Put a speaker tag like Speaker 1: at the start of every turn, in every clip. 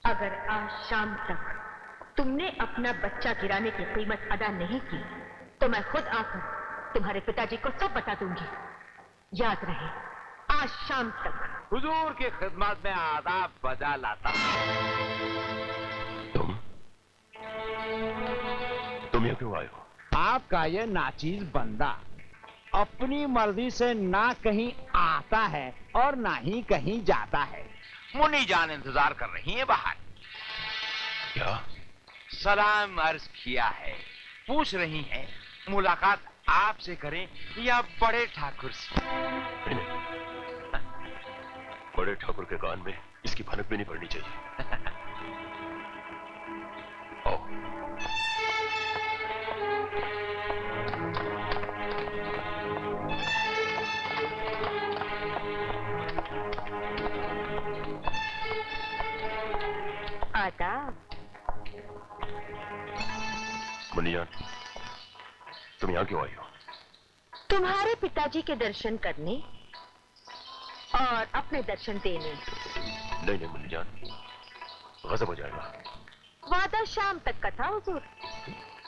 Speaker 1: अगर आज शाम तक तुमने अपना बच्चा गिराने की कीमत अदा नहीं की तो मैं खुद आकर तुम्हारे पिताजी को सब बता दूंगी। याद रहे, आज शाम तक।
Speaker 2: हुजूर की खिदमत में आदाब बजा लाता।
Speaker 3: तुम यहाँ क्यों आए हो?
Speaker 4: आपका ये नाचीज बंदा अपनी मर्जी से ना कहीं आता है और ना ही कहीं जाता है।
Speaker 2: मुन्नी जान इंतजार कर रही है बाहर।
Speaker 3: क्या?
Speaker 2: सलाम अर्ज किया है, पूछ रही हैं मुलाकात आपसे करें या बड़े ठाकुर से।
Speaker 3: नहीं, बड़े ठाकुर के कान में इसकी भनक भी नहीं पड़नी चाहिए। आओ।
Speaker 1: आदाब।
Speaker 3: मुनिया, तुम यहाँ क्यों आई हो?
Speaker 1: तुम्हारे पिताजी के दर्शन करने और अपने दर्शन देने।
Speaker 3: नहीं नहीं मुन्नी जान, गजब हो जाएगा।
Speaker 1: वादा शाम तक का था हुजूर।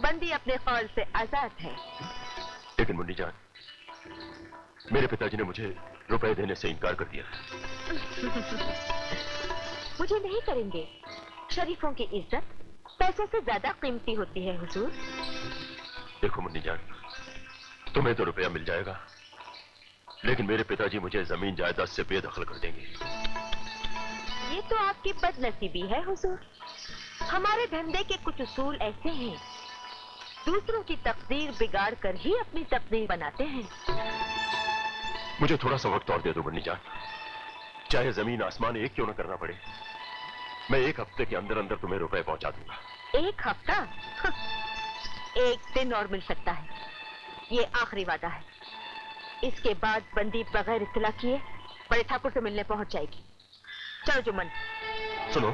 Speaker 1: बंदी अपने कौल से आजाद है।
Speaker 3: लेकिन मुन्नी जान, मेरे पिताजी ने मुझे रुपए देने से इनकार कर दिया।
Speaker 1: मुझे नहीं करेंगे। शरीफों की इज्जत पैसों से ज्यादा कीमती होती है हुजूर।
Speaker 3: देखो मुन्नी जान, तुम्हें तो रुपया मिल जाएगा, लेकिन मेरे पिताजी मुझे जमीन जायदाद से बेदखल कर देंगे।
Speaker 1: ये तो आपकी बदनसीबी है हुजूर। हमारे धंधे के कुछ उसूल ऐसे हैं, दूसरों की तकदीर बिगाड़ कर ही अपनी तकदीर बनाते हैं।
Speaker 3: मुझे थोड़ा सा वक्त और दे दो मुन्नी जान, चाहे जमीन आसमान एक क्यों न करना पड़े। मैं 1 हफ्ते के अंदर अंदर तुम्हें रुपए पहुंचा दूंगा।
Speaker 1: 1 हफ्ता? 1 दिन और मिल सकता है। ये आखिरी वादा है। इसके बाद बंदी बगैर इत्तला किए बड़े ठाकुर से मिलने पहुंच जाएगी। चलो जुम्मन।
Speaker 3: सुनो,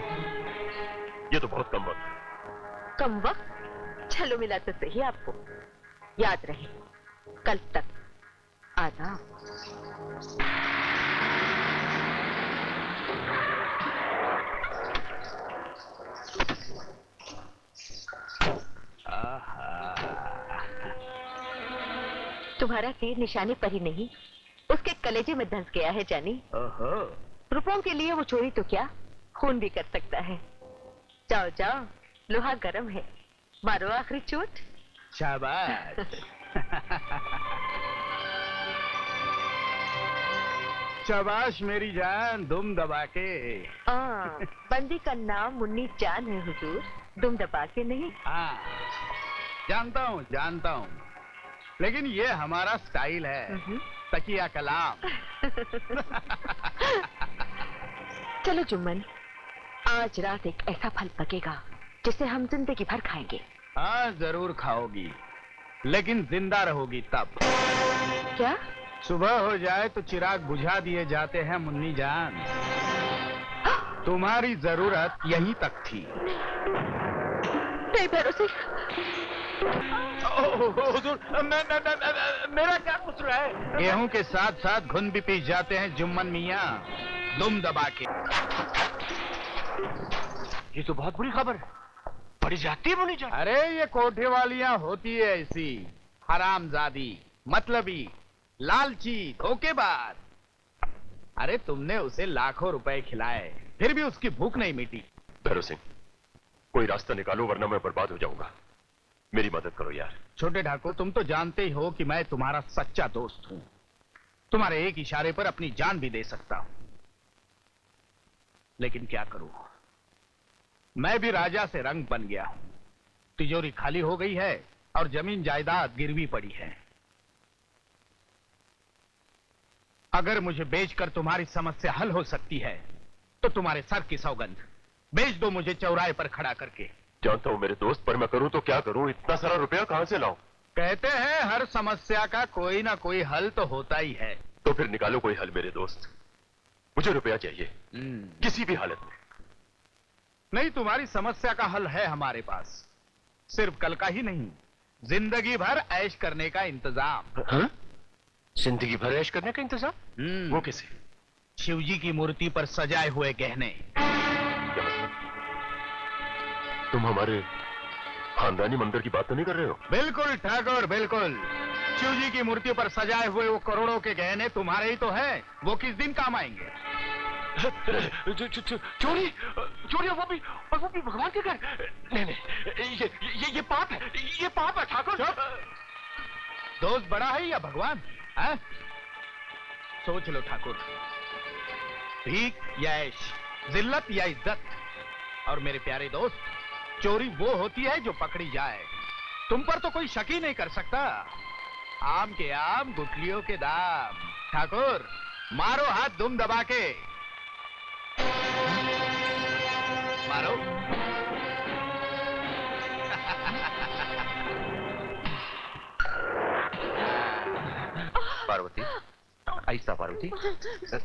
Speaker 3: ये तो बहुत कम वक्त।
Speaker 1: कम वक्त? चलो मिला तो सही आपको। याद रहे, कल तक। आदाब। तुम्हारा तीर निशाने पर ही नहीं, उसके कलेजे में धंस गया है जानी। रुपयों के लिए वो चोरी तो क्या, खून भी कर सकता है। जाओ जाओ, लोहा गर्म है, मारो आखिरी चोट।
Speaker 4: शाबाश। शाबाश मेरी जान, दुम दबा के।
Speaker 1: बंदी का नाम मुन्नी जान है हुजूर, दुम दबा के नहीं।
Speaker 4: हाँ, जानता हूँ, लेकिन ये हमारा स्टाइल है, तकिया कलाम।
Speaker 1: चलो जुम्मन, आज रात एक ऐसा फल पकेगा जिसे हम जिंदगी भर खाएंगे।
Speaker 4: हाँ जरूर खाओगी, लेकिन जिंदा रहोगी तब।
Speaker 1: क्या?
Speaker 4: सुबह हो जाए तो चिराग बुझा दिए जाते हैं मुन्नी जान। तुम्हारी जरूरत यहीं तक थी।
Speaker 1: नहीं भरोसे।
Speaker 4: हुजूर, मेरा क्या कसूर है? गेहूं के साथ साथ घुन भी पी जाते हैं जुम्मन मियाँ, दुम दबा के।
Speaker 2: ये तो बहुत बुरी खबर है। बड़ी जाती है मुन्नी जान।
Speaker 4: अरे ये कोठे वालियां होती है ऐसी, हरामजादी, मतलबी, लालची, धोखेबाज। अरे तुमने उसे लाखों रुपए खिलाए, फिर भी उसकी भूख नहीं मिटी।
Speaker 3: भैरव सिंह, कोई रास्ता निकालो वरना मैं बर्बाद हो जाऊंगा। मेरी मदद करो यार।
Speaker 4: छोटे ठाकुर, तुम तो जानते ही हो कि मैं तुम्हारा सच्चा दोस्त हूं। तुम्हारे एक इशारे पर अपनी जान भी दे सकता हूं, लेकिन क्या करूं, मैं भी राजा से रंग बन गया हूं। तिजोरी खाली हो गई है और जमीन जायदाद गिरवी पड़ी है। अगर मुझे बेचकर तुम्हारी समस्या हल हो सकती है तो तुम्हारे सर की सौगंध, बेच दो मुझे चौराहे पर खड़ा करके।
Speaker 3: जानता हूं मेरे दोस्त, पर मैं करूं तो क्या करूं? इतना सारा रुपया कहां से लाऊं?
Speaker 4: कहते हैं हर समस्या का कोई ना कोई हल तो होता ही है।
Speaker 3: तो फिर निकालो कोई हल मेरे दोस्त। मुझे रुपया चाहिए, किसी भी हालत में।
Speaker 4: नहीं, तुम्हारी समस्या का हल है हमारे पास। सिर्फ कल का ही नहीं, जिंदगी भर ऐश करने का इंतजाम।
Speaker 3: हाँ? जिंदगी भर ऐश करने का इंतजाम? वो कैसे?
Speaker 4: शिवजी की मूर्ति पर सजाए हुए गहने।
Speaker 3: तुम हमारे खानदानी मंदिर की बात तो नहीं कर रहे हो?
Speaker 4: बिल्कुल ठाकुर, बिल्कुल। शिव जी की मूर्तियों पर सजाए हुए वो करोड़ों के गहने तुम्हारे ही तो हैं। वो किस दिन काम आएंगे?
Speaker 3: चोरी चोरी, वो भी भगवान के घर? नहीं नहीं, ये पाप है, ये पाप है ठाकुर।
Speaker 4: दोस्त बड़ा है या भगवान है? सोच लो ठाकुर, भीख या ऐश, जिल्लत या इज्जत। और मेरे प्यारे दोस्त, चोरी वो होती है जो पकड़ी जाए। तुम पर तो कोई शक ही नहीं कर सकता। आम के आम, गुठलियों के दाम। ठाकुर, मारो हाथ दुम दबा के। मारो।
Speaker 2: पार्वती, ऐसा पार्वती,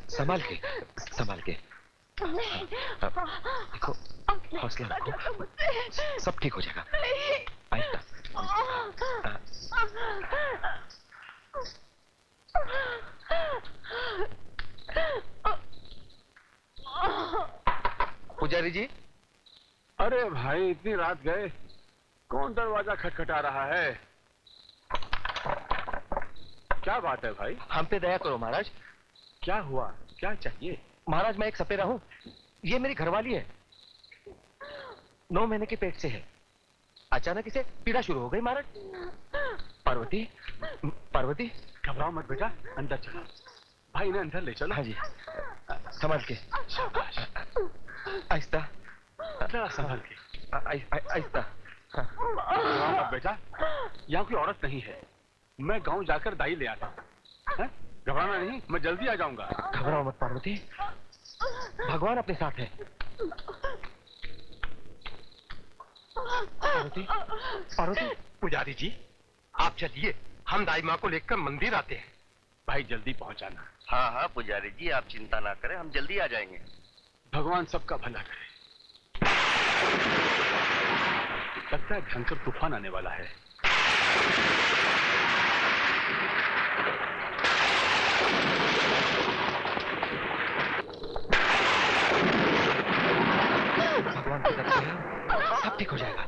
Speaker 2: संभाल के, संभाल के। देखो, हौसला रखो, सब ठीक हो जाएगा। आहिस्ता। पुजारी जी।
Speaker 5: अरे भाई, इतनी रात गए, कौन दरवाजा खटखटा रहा है? क्या बात है भाई?
Speaker 2: हम पे दया करो महाराज।
Speaker 5: क्या हुआ? क्या चाहिए?
Speaker 2: महाराज, मैं एक सपेरा हूँ। ये मेरी घरवाली है, 9 महीने के पेट से है। अचानक इसे पीड़ा शुरू हो गई महाराज। पार्वती, पार्वती।
Speaker 5: घबराओ मत बेटा, अंदर चलो। भाई ने अंदर ले चलो।
Speaker 2: हाँ जी, संभाल के।
Speaker 5: शाबाश।
Speaker 2: आहिस्ता,
Speaker 5: जरा संभाल के।
Speaker 2: आहिस्ता।
Speaker 5: हाँ बेटा, यहाँ कोई औरत नहीं है। मैं गांव जाकर दाई ले आता हूँ। घबराना नहीं, मैं जल्दी आ जाऊंगा।
Speaker 2: घबराओ मत पार्वती, भगवान अपने साथ है। पार्वती, पार्वती।
Speaker 3: पुजारी जी, आप चलिए, हम दाई माँ को लेकर मंदिर आते हैं।
Speaker 5: भाई जल्दी पहुंचाना।
Speaker 3: हाँ हाँ पुजारी जी, आप चिंता ना करें, हम जल्दी आ जाएंगे।
Speaker 5: भगवान सबका भला करे। लगता है भयंकर तूफान आने वाला है।
Speaker 2: भगवान की तरफ से सब ठीक हो जाएगा।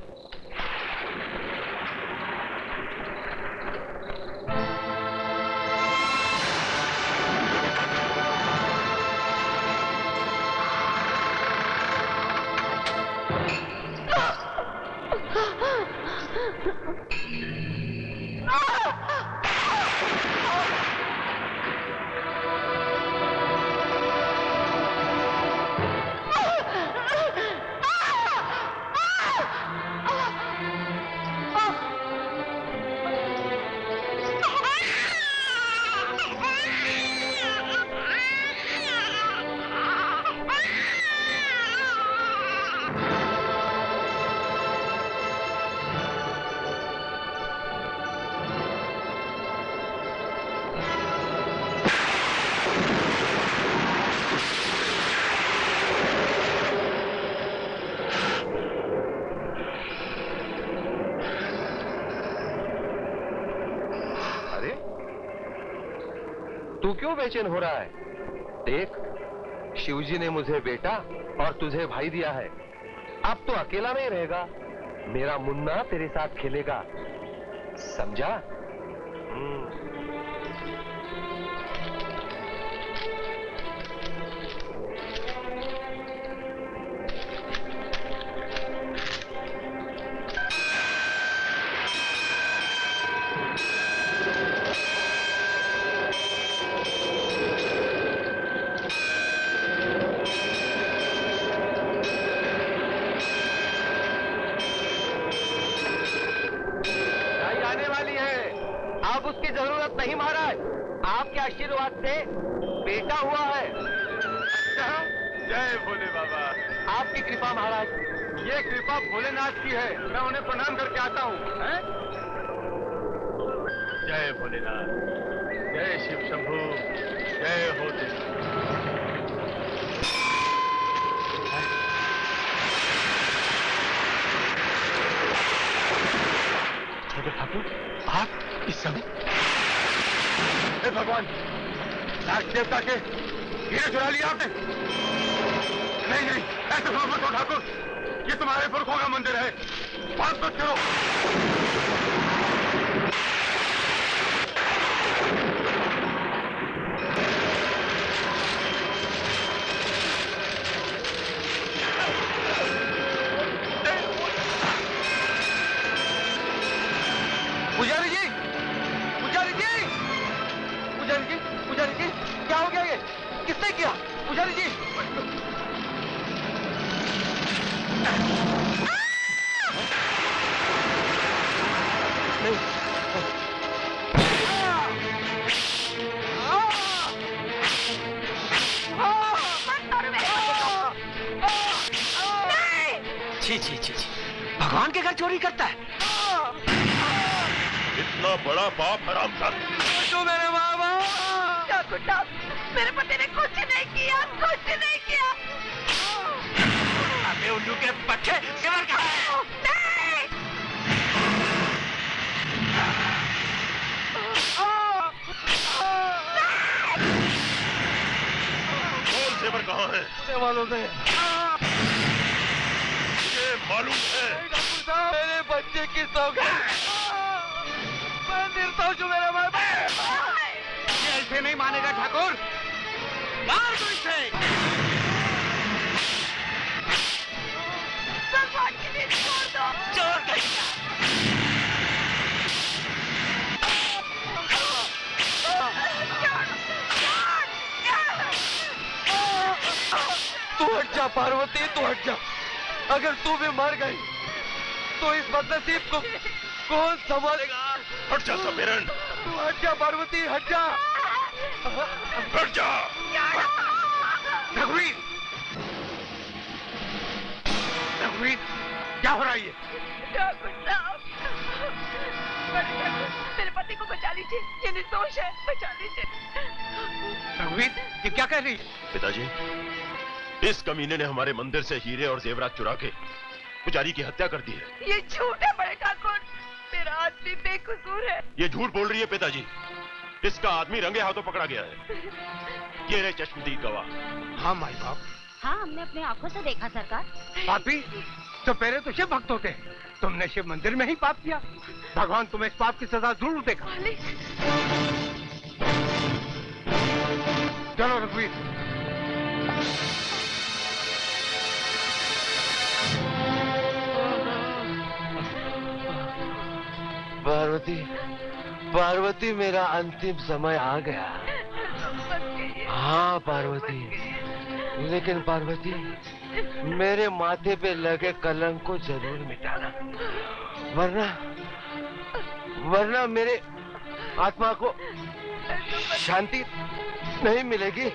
Speaker 3: तू क्यों बेचैन हो रहा है? देख, शिवजी ने मुझे बेटा और तुझे भाई दिया है। अब तो अकेला नहीं रहेगा, मेरा मुन्ना तेरे साथ खेलेगा, समझा? नहीं महाराज, आपके आशीर्वाद से बेटा हुआ है।
Speaker 5: अच्छा, जय भोले बाबा।
Speaker 3: आपकी कृपा महाराज।
Speaker 5: ये कृपा भोलेनाथ की है, मैं उन्हें प्रणाम करके आता हूँ। जय भोलेनाथ, जय शिव शंभू, जय हो
Speaker 3: ठाकुर, आप इस समय?
Speaker 5: हे भगवान, नाग देवता के हीरे चुरा लिया आपने। नहीं नहीं, ऐसे मत हो ठाकुर, ये तुम हमारे पुरखों का मंदिर है, बात मत करो।
Speaker 2: पुजारी जी, पुजारी जी, पुजारी जी, पुजारी जी, क्या हो गया ये? किसने किया? पुजारी जी। छी छी छी छी, भगवान के घर चोरी करता है।
Speaker 5: इतना बड़ा पाप हरामजादा।
Speaker 2: तो मेरे बाबा,
Speaker 1: क्या गुड्डा, मेरे पति ने कुछ नहीं किया, कुछ नहीं किया।
Speaker 2: अबे उल्लू के बच्चे, सिमर कहाँ है?
Speaker 1: नहीं।
Speaker 5: कौन सेवर कहाँ है?
Speaker 2: मुझे मालूम नहीं।
Speaker 5: मुझे मालूम है।
Speaker 2: मेरे बच्चे की सौगात। मैं निर्दोष हूँ मेरे बाबा।
Speaker 4: ये ऐसे नहीं मानेगा ठाकुर, मार दो इसे।
Speaker 1: भगवान के लिए छोड़ दो।
Speaker 2: चोर कहीं तू हट जा पार्वती, तू हट जा। अगर तू भी मर गई तो इस बदनसीब को कौन संभालेगा?
Speaker 5: हट जा समीरन,
Speaker 2: तू हट जा पार्वती, हट जा।
Speaker 5: हट जा।
Speaker 2: रघुवीर, रघुवीर, क्या हो रहा है ये?
Speaker 1: ठाकुर साहब, मेरे पति को बचा लीजिए, ये निर्दोष है, बचा लीजिए।
Speaker 2: रघुवीर, ये क्या कह रही है?
Speaker 5: पिताजी, इस कमीने ने हमारे मंदिर से हीरे और जेवरात चुरा के पुजारी की हत्या कर दी है।
Speaker 1: ये झूठ है बड़े ठाकुर, मेरा आदमी बेकसूर है।
Speaker 5: ये झूठ बोल रही है पिताजी, इसका आदमी रंगे हाथों पकड़ा गया है। ये रहे चश्मदीद गवाह।
Speaker 2: हाँ माई बाप।
Speaker 6: हाँ, हमने अपने आंखों से देखा सरकार।
Speaker 2: पापी, तो पहले तो शिव भक्त होते हैं, तुमने शिव मंदिर में ही पाप किया। भगवान तुम्हें इस पाप की सजा जरूर देगा। चलो रघुवीर। पार्वती, पार्वती, मेरा अंतिम समय आ गया। हाँ पार्वती, लेकिन पार्वती, मेरे माथे पे लगे कलंक को जरूर मिटाना, वरना मेरे आत्मा को शांति नहीं मिलेगी।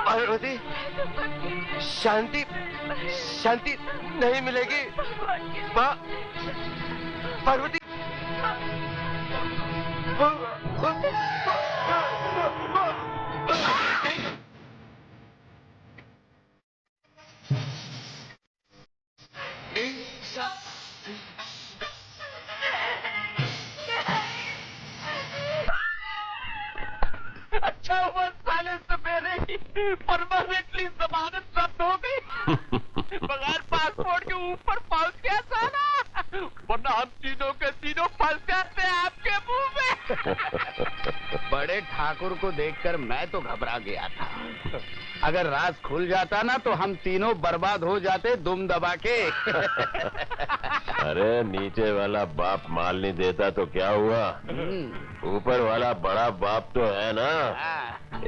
Speaker 2: पार्वती, शांति नहीं मिलेगी। पार्वती,
Speaker 4: अच्छा हुआ साले से मेरे ही परमानेंटली जमानत रद्द हो गई। बगैर पासपोर्ट के ऊपर पहुंच गया था ना, वरना हम तीनों के तीनों फंस जाते आपके मुंह में। बड़े ठाकुर को देखकर मैं तो घबरा गया था। अगर राज खुल जाता ना तो हम तीनों बर्बाद हो जाते दुम दबा के।
Speaker 3: अरे नीचे वाला बाप माल नहीं देता तो क्या हुआ, ऊपर वाला बड़ा बाप तो है ना,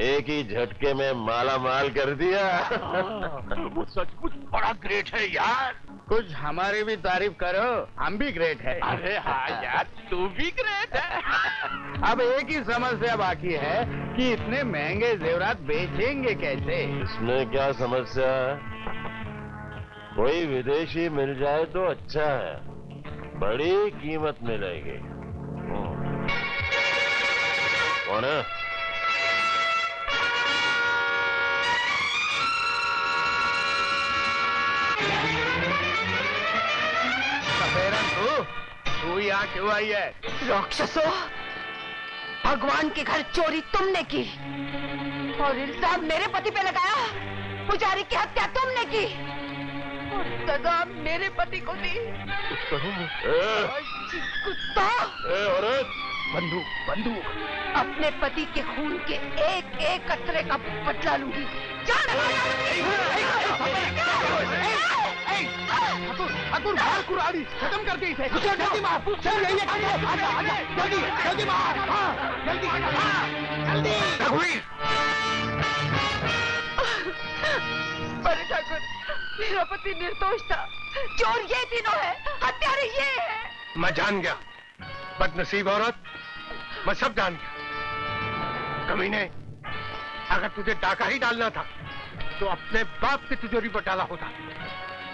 Speaker 3: एक ही झटके में माला माल कर दिया।
Speaker 5: वो सचमुच बड़ा ग्रेट है यार।
Speaker 4: कुछ हमारी भी तारीफ करो, हम भी ग्रेट है।
Speaker 5: अरे हाँ यार, तू भी ग्रेट है।
Speaker 4: अब एक ही समस्या बाकी है कि इतने महंगे जेवरात बेचेंगे कैसे।
Speaker 3: इसमें क्या समस्या है? कोई विदेशी मिल जाए तो अच्छा है, बड़ी कीमत मिलेगी। कौन है?
Speaker 4: तू यहाँ क्यों आई है?
Speaker 1: राक्षसो, भगवान के घर चोरी तुमने की और इल्जाम मेरे पति पे लगाया। पुजारी की हत्या तुमने की। सजा मेरे पति को दी। कुत्ता!
Speaker 3: औरत,
Speaker 4: बंदूक बंदूक।
Speaker 1: अपने पति के खून के एक एक कतरे का बदला लूंगी।
Speaker 4: ठाकुर मार कुराड़ी, खत्म कर दे इसे। जल्दी मार, चल यही जल्दी जल्दी मार, जल्दी जल्दी।
Speaker 3: रघुवीर,
Speaker 1: अरे ठाकुर, मेरा पति निर्दोष था। चोर ये तीनों है, हत्यारे ये है।
Speaker 3: मैं जान गया, बदनसीब औरत, मैं सब जान गया। कमीने, अगर तुझे डाका ही डालना था तो अपने बाप की तिजोरी पर डाला होता।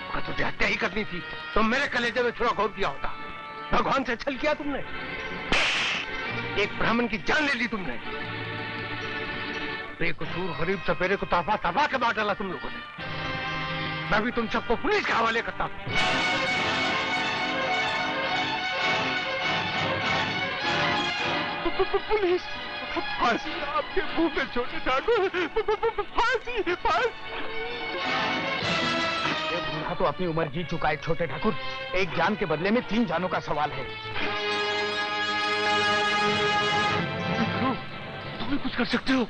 Speaker 3: अगर तुझे हत्या ही करनी थी तो मेरे कलेजे में थोड़ा घोर दिया होता। भगवान से छल किया तुमने, एक ब्राह्मण की जान ले ली तुमने। बेकसूर गरीब सपेरे को तबा के मार डाला तुम लोगों ने। मैं भी तुम सबको पुलिस के हवाले करता हूं।
Speaker 5: पुलिस! फांसी आपके मुंह पे छोटे ठाकुर! फांसी! फांसी!
Speaker 4: ये बूढ़ा तो अपनी उम्र जी चुका है छोटे ठाकुर। एक जान के बदले में 3 जानों का सवाल है।
Speaker 3: तुम भी कुछ कर सकते हो।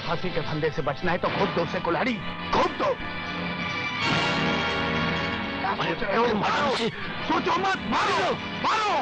Speaker 4: फांसी के फंदे से बचना है तो खुद दो से कुल्हाड़ी, खूब दो। सोचो मत, मारो मारो।